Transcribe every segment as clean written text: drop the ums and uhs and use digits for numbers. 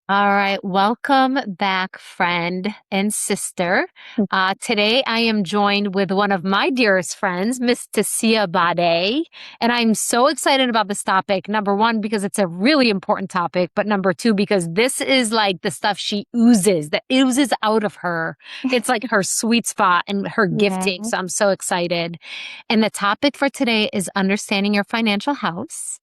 All right, welcome back, friend and sister. Today I am joined with one of my dearest friends, Miss Tasia Bade, and I'm so excited about this topic. Number one, because it's a really important topic, but number two, because this is like the stuff she oozes, that oozes out of her. It's like her sweet spot and her gifting. Yeah. So I'm so excited. And the topic for today is understanding your financial house.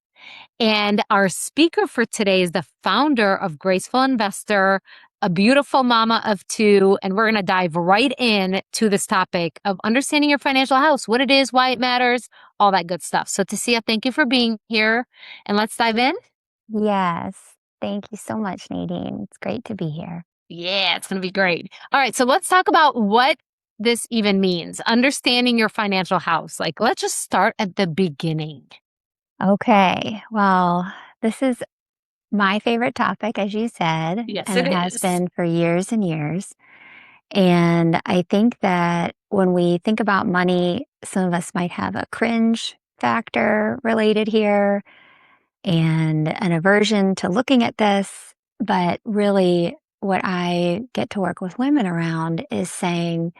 And our speaker for today is the founder of Graceful Investor, a beautiful mama of two. And we're going to dive right in to this topic of understanding your financial house, what it is, why it matters, all that good stuff. So, Tasia, thank you for being here. And let's dive in. Yes. Thank you so much, Nadine. It's great to be here. Yeah, it's going to be great. All right. So, let's talk about what this even means understanding your financial house. Like, let's just start at the beginning. Okay. Well, this is my favorite topic, as you said, Yes, and it it has is. been for years and years. And I think that when we think about money, some of us might have a cringe factor related here and an aversion to looking at this. But really, what I get to work with women around is saying,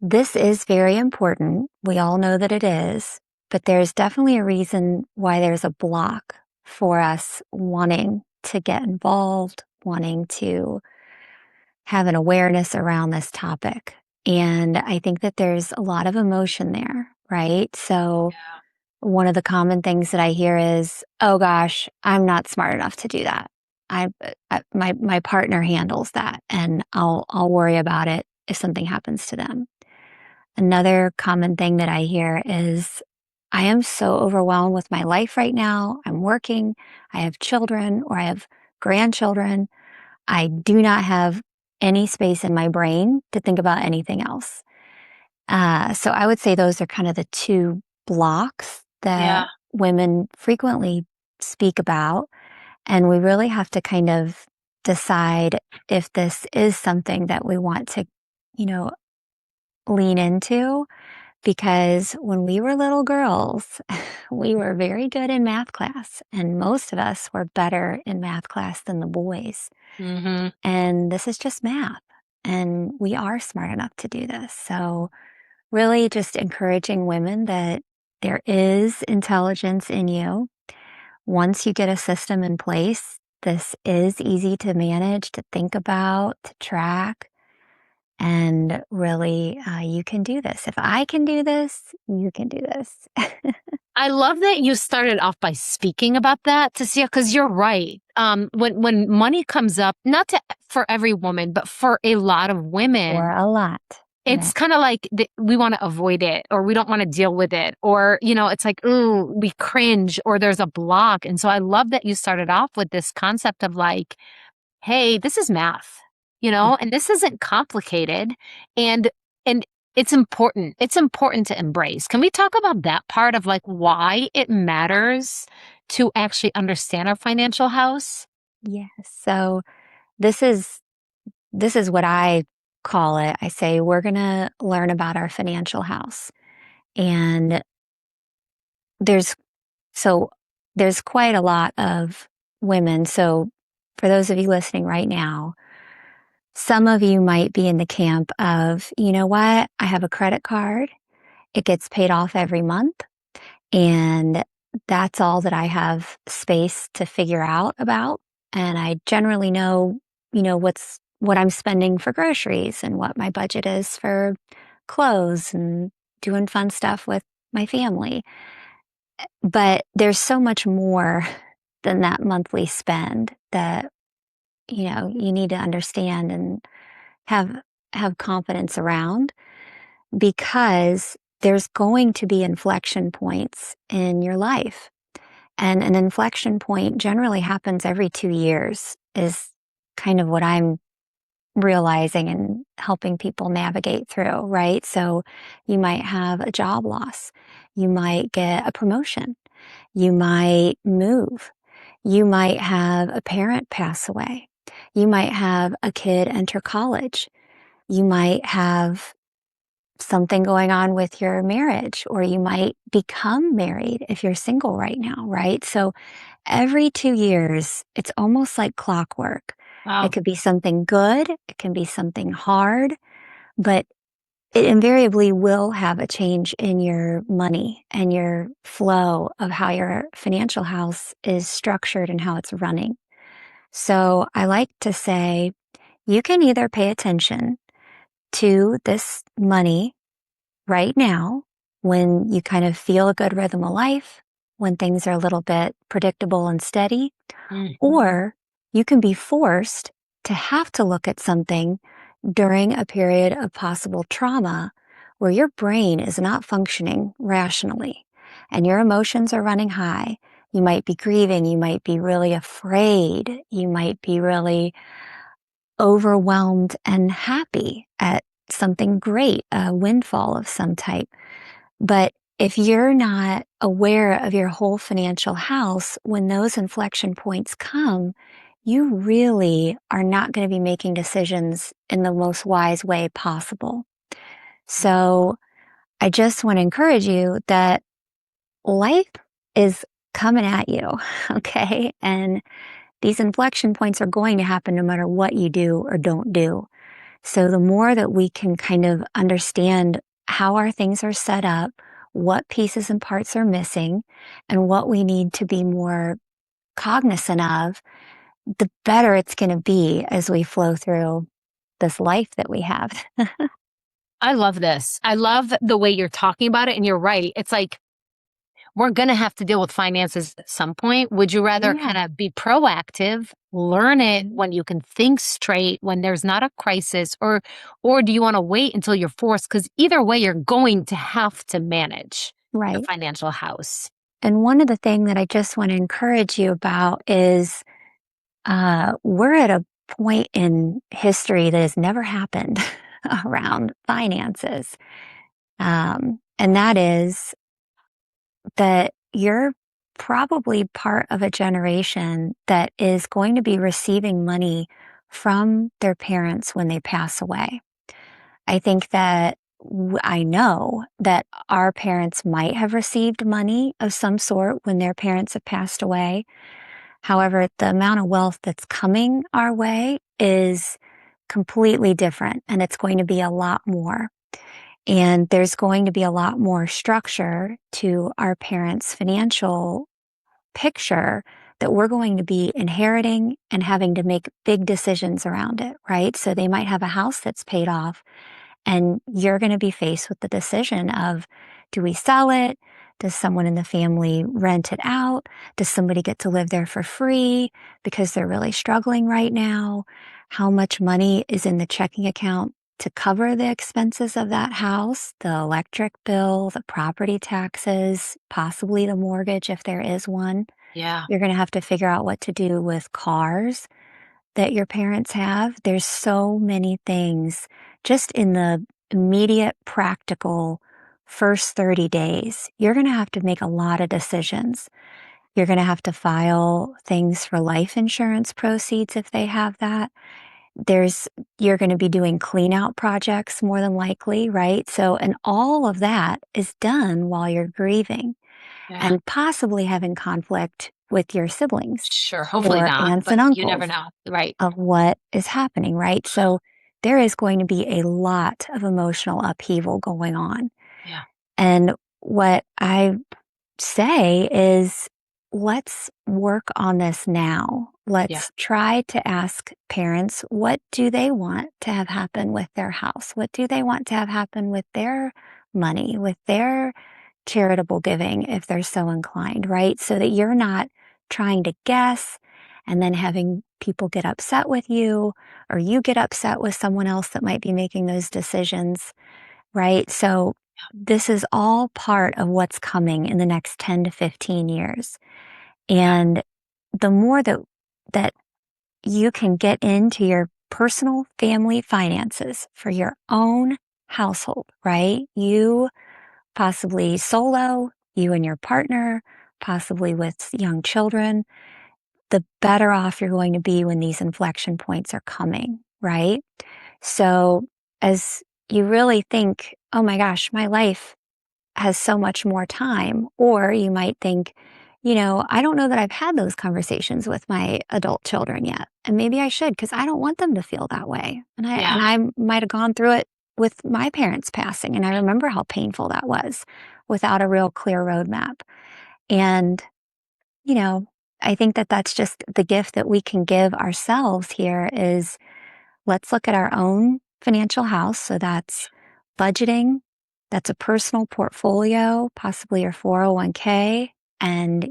this is very important. We all know that it is, but there's definitely a reason why there's a block for us wanting to get involved, wanting to have an awareness around this topic. And I think that there's a lot of emotion there, right? So, one of the common things that I hear is, "Oh gosh, I'm not smart enough to do that. My partner handles that, and I'll worry about it if something happens to them." Another common thing that I hear is, I am so overwhelmed with my life right now. I'm working, I have children, or I have grandchildren. I do not have any space in my brain to think about anything else. So I would say those are kind of the two blocks Yeah. that women frequently speak about. And we really have to kind of decide if this is something that we want to, you know, lean into, because when we were little girls, we were very good in math class, and most of us were better in math class than the boys. Mm-hmm. And this is just math, and we are smart enough to do this. So, really just encouraging women that there is intelligence in you. Once you get a system in place, this is easy to manage, to think about, to track. And really, you can do this. If I can do this, you can do this. I love that you started off by speaking about that, Tasia, because you're right. When money comes up, not to, for every woman, but for a lot of Or women, a lot. it's Yeah. kind of like we want to avoid it, or we don't want to deal with it, or it's like, ooh, we cringe, or there's a block. And so I love that you started off with this concept of like, hey, this is math, and this isn't complicated. And and it's important. It's important to embrace. Can we talk about that part of like why it matters to actually understand our financial house? Yes. So this is this is what I call it. I say we're going to learn about our financial house. And there's so there's quite a lot of women. So for those of you listening right now, some of you might be in the camp of, you know what? I have a credit card. It gets paid off every month, and that's all that I have space to figure out about. And I generally know, what I'm spending for groceries and what my budget is for clothes and doing fun stuff with my family. But there's so much more than that monthly spend that, you need to understand and have have confidence around, because there's going to be inflection points in your life. And an inflection point generally happens every 2 years, is kind of what I'm realizing and helping people navigate through, right? So you might have a job loss. You might get a promotion. You might move. You might have a parent pass away. You might have a kid enter college. You might have something going on with your marriage, or you might become married if you're single right now, right? So every 2 years, it's almost like clockwork. It Wow. could be something good, it can be something hard, but it invariably will have a change in your money and your flow of how your financial house is structured and how it's running. So I like to say you can either pay attention to this money right now when you kind of feel a good rhythm of life, when things are a little bit predictable and steady, Mhm. or you can be forced to have to look at something during a period of possible trauma where your brain is not functioning rationally and your emotions are running high. You might be grieving, you might be really afraid, you might be really overwhelmed and happy at something great, a windfall of some type. But if you're not aware of your whole financial house, when those inflection points come, you really are not going to be making decisions in the most wise way possible. So I just want to encourage you that life is coming at you, okay? And these inflection points are going to happen no matter what you do or don't do. So the more that we can kind of understand how our things are set up, what pieces and parts are missing, and what we need to be more cognizant of, the better it's going to be as we flow through this life that we have. I love this. I love the way you're talking about it. And you're right. It's like, we're going to have to deal with finances at some point. Would you rather Yeah, kind of be proactive, learn it when you can think straight, when there's not a crisis, or do you want to wait until you're forced? Because either way, you're going to have to manage your right. financial house. And one of the things that I just want to encourage you about is we're at a point in history that has never happened around finances. And that is that you're probably part of a generation that is going to be receiving money from their parents when they pass away. I think that I know that our parents might have received money of some sort when their parents have passed away. However, the amount of wealth that's coming our way is completely different and it's going to be a lot more. And there's going to be a lot more structure to our parents' financial picture that we're going to be inheriting and having to make big decisions around it, right? So they might have a house that's paid off, and you're going to be faced with the decision of, do we sell it? Does someone in the family rent it out? Does somebody get to live there for free because they're really struggling right now? How much money is in the checking account to cover the expenses of that house, the electric bill, the property taxes, possibly the mortgage if there is one? Yeah. You're going to have to figure out what to do with cars that your parents have. There's so many things just in the immediate practical first 30 days. You're going to have to make a lot of decisions. You're going to have to file things for life insurance proceeds if they have that. There's You're going to be doing clean out projects more than likely, right? So, and all of that is done while you're grieving Yeah. and possibly having conflict with your siblings Sure. Hopefully or not, aunts but and you never uncles know. Right. of what is happening, right? So there is going to be a lot of emotional upheaval going on. Yeah. And what I say is, let's work on this now. Yeah. Let's try to ask parents, what do they want to have happen with their house? What do they want to have happen with their money, with their charitable giving, if they're so inclined, right? So that you're not trying to guess and then having people get upset with you, or you get upset with someone else that might be making those decisions, right? So this is all part of what's coming in the next 10 to 15 years. Yeah. And the more that you can get into your personal family finances for your own household, right? You possibly solo, you and your partner, possibly with young children, the better off you're going to be when these inflection points are coming, right? So as you really think, oh my gosh, my life has so much more time. Or you might think I don't know that I've had those conversations with my adult children yet. And maybe I should because I don't want them to feel that way. Yeah. And I might have gone through it with my parents passing. And I remember how painful that was without a real clear roadmap. And, you know, I think that that's just the gift that we can give ourselves here is let's look at our own financial house. So that's budgeting, that's a personal portfolio, possibly your 401k, and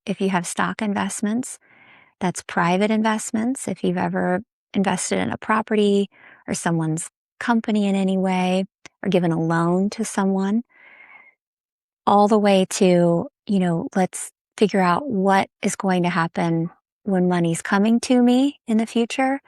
if you have stock investments, that's private investments. If you've ever invested in a property or someone's company in any way or given a loan to someone, all the way to, let's figure out what is going to happen when money's coming to me in the future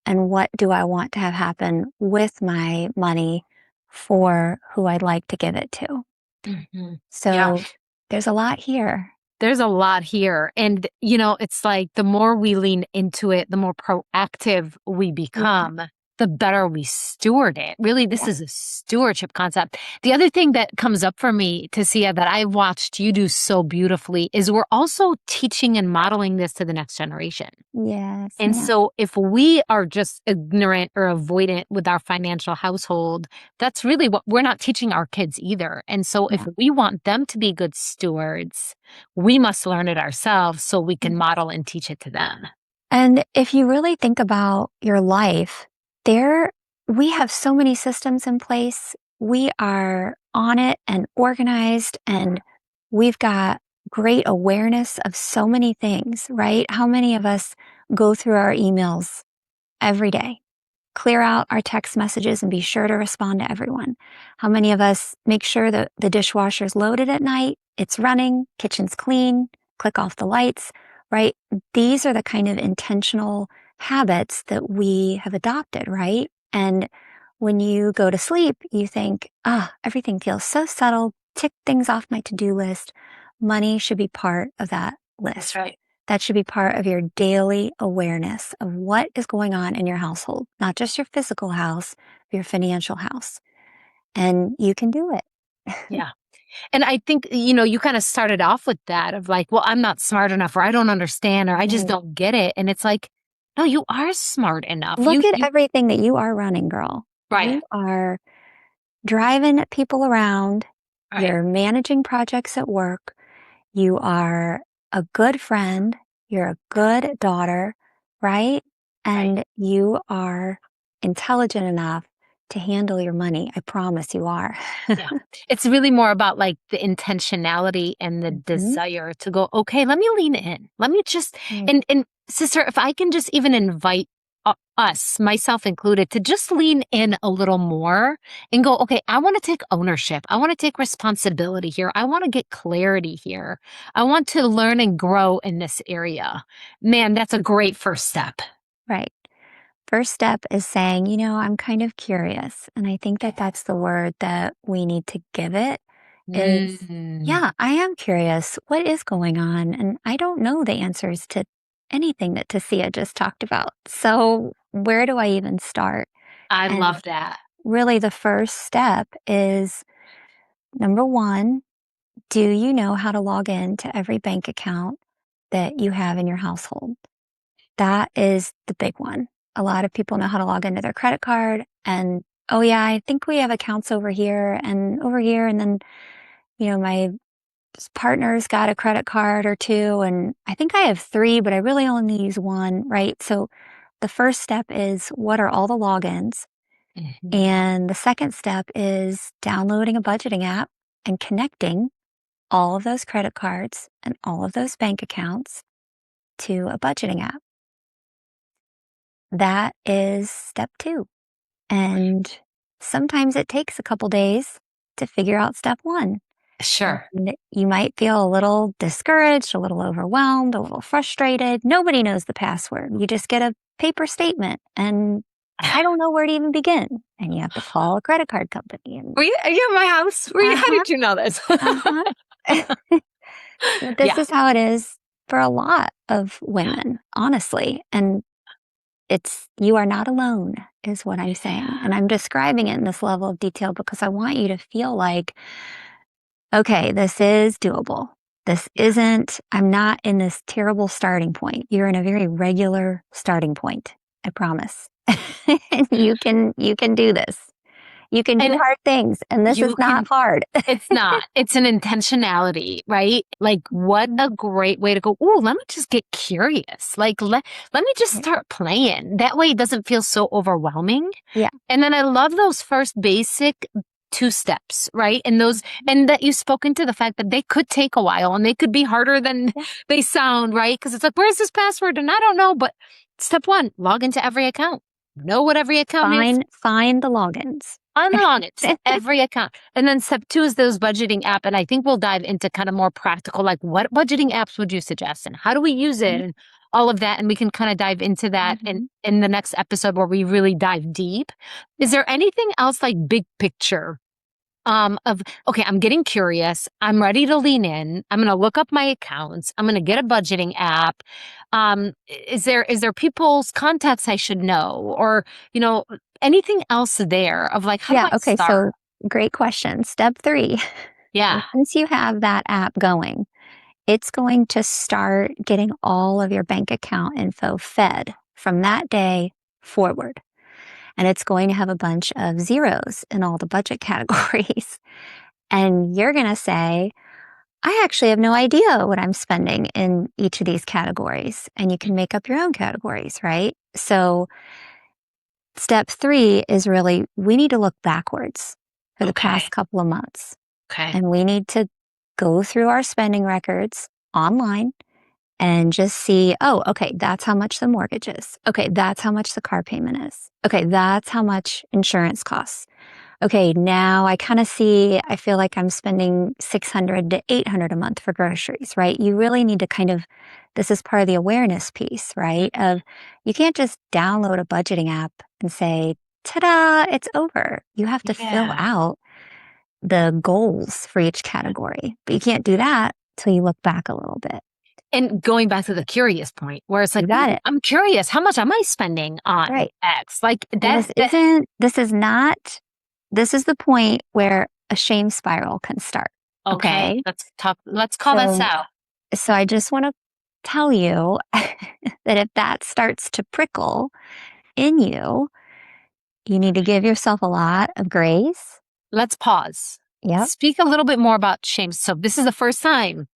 and what do I want to have happen with my money for who I'd like to give it to. Yeah. So there's a lot here. There's a lot here. And, it's like the more we lean into it, the more proactive we Yeah. become, the better we steward it. Really, this Yeah. is a stewardship concept. The other thing that comes up for me, Tasia, that I've watched you do so beautifully is we're also teaching and modeling this to the next generation. Yes, And ma'am. so if we are just ignorant or avoidant with our financial household, that's really what we're not teaching our kids either. And so if Yeah. we want them to be good stewards, we must learn it ourselves so we can model and teach it to them. And if you really think about your life, we have so many systems in place. We are on it and organized, and we've got great awareness of so many things, right? How many of us go through our emails every day? Clear out our text messages and be sure to respond to everyone. How many of us make sure that the dishwasher's loaded at night, it's running, kitchen's clean, click off the lights, right? These are the kind of intentional habits that we have adopted, right? And when you go to sleep, you think, everything feels so settled, tick things off my to-do list. Money should be part of that That's list. right. That should be part of your daily awareness of what is going on in your household, not just your physical house, your financial house. And you can do it. Yeah. And I think, you kind of started off with that of like, well, I'm not smart enough or I don't understand or I just Right. don't get it. And it's like, no, you are smart enough. Look at everything that you are running, girl. Right. You are driving people around. Right. You're managing projects at work. You are a good friend. You're a good daughter, right? Right. And you are intelligent enough to handle your money. I promise you are. Yeah. It's really more about like the intentionality and the Mhm. desire to go, okay, let me lean in. Let me just, Right. and sister, if I can just even invite us, myself included, to just lean in a little more and go, okay, I want to take ownership. I want to take responsibility here. I want to get clarity here. I want to learn and grow in this area. Man, that's a great first step. Right. First step is saying, I'm kind of curious. And I think that that's the word that we need to give it is, Mm, yeah, I am curious. What is going on? And I don't know the answers to anything that Tasia just talked about. So where do I even start? I And love that. really the first step is number one, do you know how to log in to every bank account that you have in your household? That is the big one. A lot of people know how to log into their credit card and, oh yeah, I think we have accounts over here and over here. And then, my partner's got a credit card or two. And I think I have three, but I really only use one, right? So the first step is what are all the logins? Mhm. And the second step is downloading a budgeting app and connecting all of those credit cards and all of those bank accounts to a budgeting app. That is step two. And sometimes it takes a couple days to figure out step one. Sure. And you might feel a little discouraged, a little overwhelmed, a little frustrated. Nobody knows the password. You just get a paper statement and I don't know where to even begin. And you have to call a credit card company and Are you at my house? How uh-huh, did you know this? uh-huh. But this Yeah. is how it is for a lot of women, honestly. And you are not alone, is what I'm saying. Yeah. And I'm describing it in this level of detail because I want you to feel like, okay, this is doable. I'm not in this terrible starting point. You're in a very regular starting point. I promise. And you can do this. You can do And hard things, and this is you not can, hard. it's not, it's an intentionality, right? Like, what a great way to go. Oh, let me just get curious. Like, let me just start playing. That way it doesn't feel so overwhelming. Yeah. And then I love those first basic two steps, right? And that you've spoken to the fact that they could take a while and they could be harder than they sound, right? Because it's like, where's this password? And I don't know. But step one, log into every account. Know what every account is. Find the logins. Unlog it to every account. And then step two is those budgeting app. And I think we'll dive into kind of more practical, like what budgeting apps would you suggest and how do we use it and all of that. And we can kind of dive into that in the next episode where we really dive deep. Is there anything else like big picture okay, I'm getting curious. I'm ready to lean in. I'm going to look up my accounts. I'm going to get a budgeting app. Is there people's contacts I should know or, anything else there of like, how do I Okay. start? So great question. Step 3. Yeah. Once you have that app going, it's going to start getting all of your bank account info fed from that day forward. And it's going to have a bunch of zeros in all the budget categories. And you're going to say, I actually have no idea what I'm spending in each of these categories. And you can make up your own categories, right? So step 3 is really, we need to look backwards for the past couple of months. Okay. And we need to go through our spending records online and just see, oh, okay, that's how much the mortgage is. Okay, that's how much the car payment is. Okay, that's how much insurance costs. Okay, now I kind of see, I feel like I'm spending $600 to $800 a month for groceries, right? You really need to this is part of the awareness piece, right? Of you can't just download a budgeting app and say, ta-da, it's over. You have to fill out the goals for each category, but you can't do that till you look back a little bit. And going back to the curious point where it's like, You got it. I'm curious, how much am I spending on X? Like this is the point where a shame spiral can start. Okay. Let's call this out. So I just want to tell you that if that starts to prickle in you, you need to give yourself a lot of grace. Let's pause. Yep. Speak a little bit more about shame. So this is the first time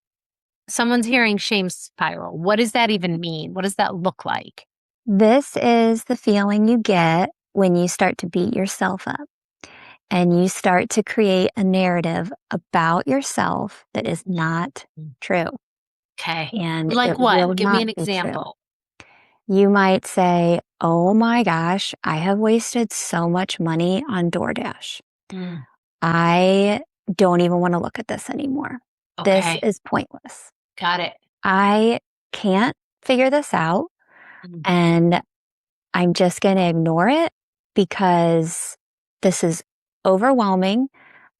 someone's hearing shame spiral. What does that even mean? What does that look like? This is the feeling you get when you start to beat yourself up and you start to create a narrative about yourself that is not true. Okay. And like what? Give me an example. You might say, oh my gosh, I have wasted so much money on DoorDash. I don't even want to look at this anymore. This is pointless. Got it. I can't figure this out. And I'm just going to ignore it because this is overwhelming.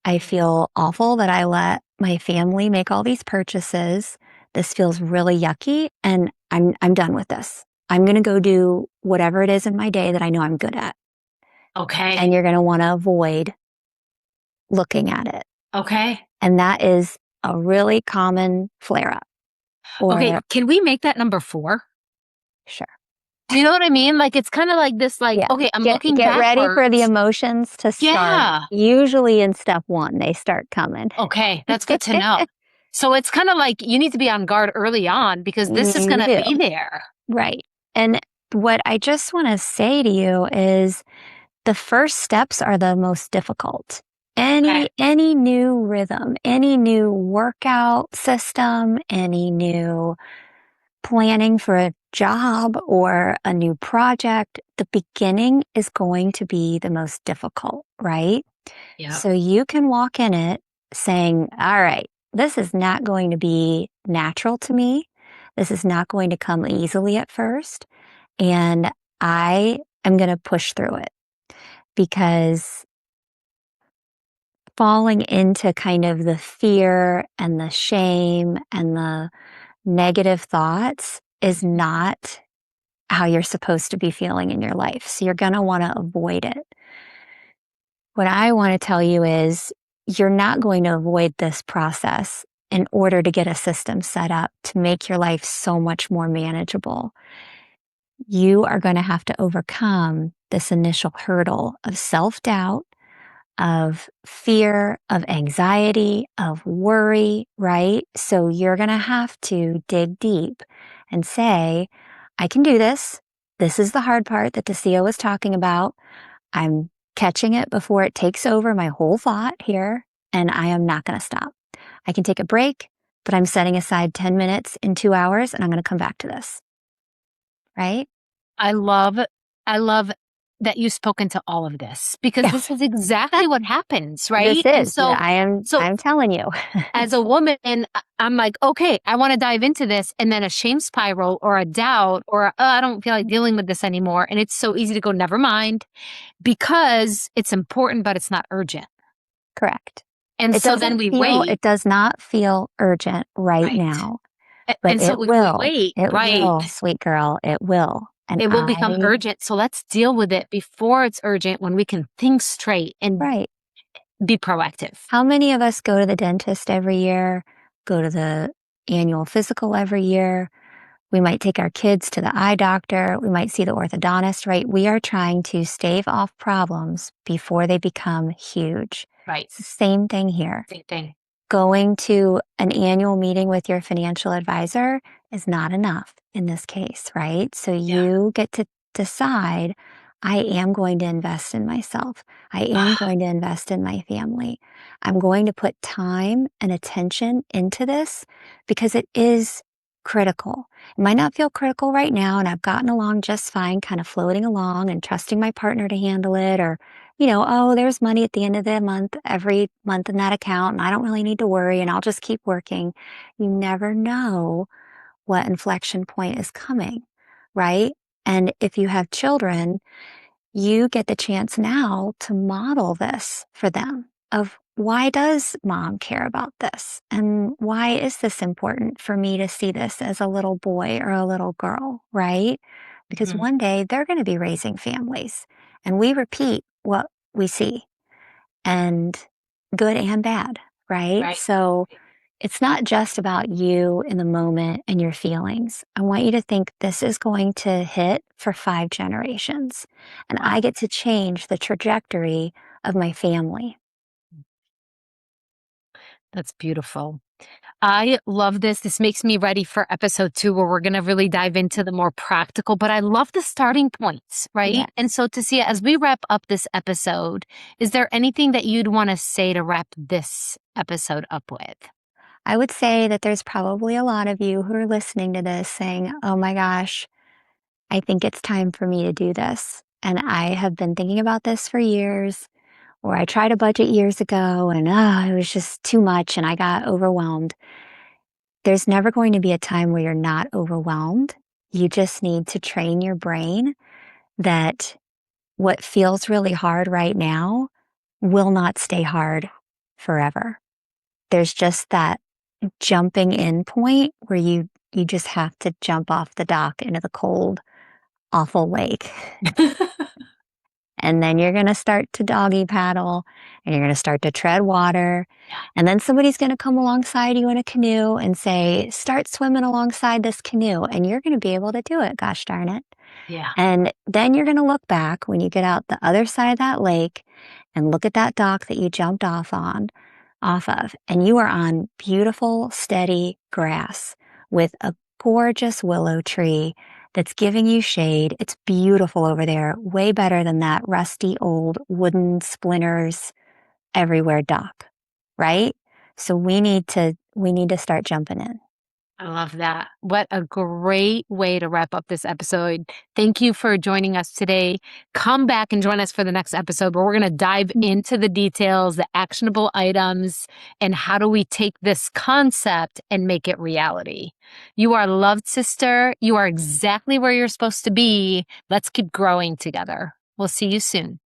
I feel awful that I let my family make all these purchases. This feels really yucky and I'm done with this. I'm going to go do whatever it is in my day that I know I'm good at. Okay. And you're going to want to avoid looking at it. Okay. And that is a really common flare up. Okay. Can we make that number 4? Sure. Do you know what I mean? Like, it's kind of like this, like, okay, I'm looking Get backwards. ready for the emotions to start. Yeah. Usually in step 1, they start coming. Okay. That's good to know. So it's kind of like you need to be on guard early on because this is going to be there. Right. And what I just want to say to you is the first steps are the most difficult. Any new rhythm, any new workout system, any new planning for a job or a new project, the beginning is going to be the most difficult, right? Yeah. So you can walk in it saying, all right, this is not going to be natural to me. This is not going to come easily at first. And I am going to push through it because falling into kind of the fear and the shame and the negative thoughts is not how you're supposed to be feeling in your life. So you're going to want to avoid it. What I want to tell you is you're not going to avoid this process in order to get a system set up to make your life so much more manageable. You are going to have to overcome this initial hurdle of self-doubt, of fear, of anxiety, of worry, right? So you're going to have to dig deep and say, I can do this. This is the hard part that Tasia was talking about. I'm catching it before it takes over my whole thought here, and I am not going to stop. I can take a break, but I'm setting aside 10 minutes in 2 hours, and I'm going to come back to this, right? I love that you've spoken to all of this because this is exactly what happens, This right? And is, so so I'm telling you. as a woman, I'm like, okay, I want to dive into this. And then a shame spiral or a doubt or I don't feel like dealing with this anymore. And it's so easy to go, never mind, because it's important, but it's not urgent. Correct. And so then we wait. It does not feel urgent right Right. now, but And so we wait. it Right. will, sweet girl, it will. And It will become urgent. So let's deal with it before it's urgent when we can think straight and right. be proactive. How many of us go to the dentist every year, go to the annual physical every year? We might take our kids to the eye doctor. We might see the orthodontist, right? We are trying to stave off problems before they become huge. Right. It's the same thing here. Same thing. Going to an annual meeting with your financial advisor is not enough in this case, right? So you get to decide, I am going to invest in myself. I am going to invest in my family. I'm going to put time and attention into this because it is critical. It might not feel critical right now, and I've gotten along just fine, kind of floating along and trusting my partner to handle it, or oh, there's money at the end of the month, every month in that account, and I don't really need to worry, and I'll just keep working. You never know what inflection point is coming, right? And if you have children, you get the chance now to model this for them of why does mom care about this? And why is this important for me to see this as a little boy or a little girl, right? Because one day they're going to be raising families and we repeat what we see and good and bad, right? Right. So it's not just about you in the moment and your feelings. I want you to think this is going to hit for 5 generations, and Wow. I get to change the trajectory of my family. That's beautiful. I love this. This makes me ready for episode 2 where we're going to really dive into the more practical, but I love the starting points, right? Yes. And so to see as we wrap up this episode, is there anything that you'd want to say to wrap this episode up with? I would say that there's probably a lot of you who are listening to this saying, oh my gosh, I think it's time for me to do this. And I have been thinking about this for years, or I tried a budget years ago and it was just too much and I got overwhelmed. There's never going to be a time where you're not overwhelmed. You just need to train your brain that what feels really hard right now will not stay hard forever. There's just that jumping in point where you just have to jump off the dock into the cold, awful lake. And then you're going to start to doggy paddle and you're going to start to tread water. And then somebody's going to come alongside you in a canoe and say, start swimming alongside this canoe. And you're going to be able to do it. Gosh darn it. Yeah. And then you're going to look back when you get out the other side of that lake and look at that dock that you jumped off of, and you are on beautiful, steady grass with a gorgeous willow tree that's giving you shade. It's beautiful over there, way better than that rusty old wooden splinters everywhere dock, right? So we need to start jumping in. I love that. What a great way to wrap up this episode. Thank you for joining us today. Come back and join us for the next episode where we're going to dive into the details, the actionable items, and how do we take this concept and make it reality. You are loved, sister. You are exactly where you're supposed to be. Let's keep growing together. We'll see you soon.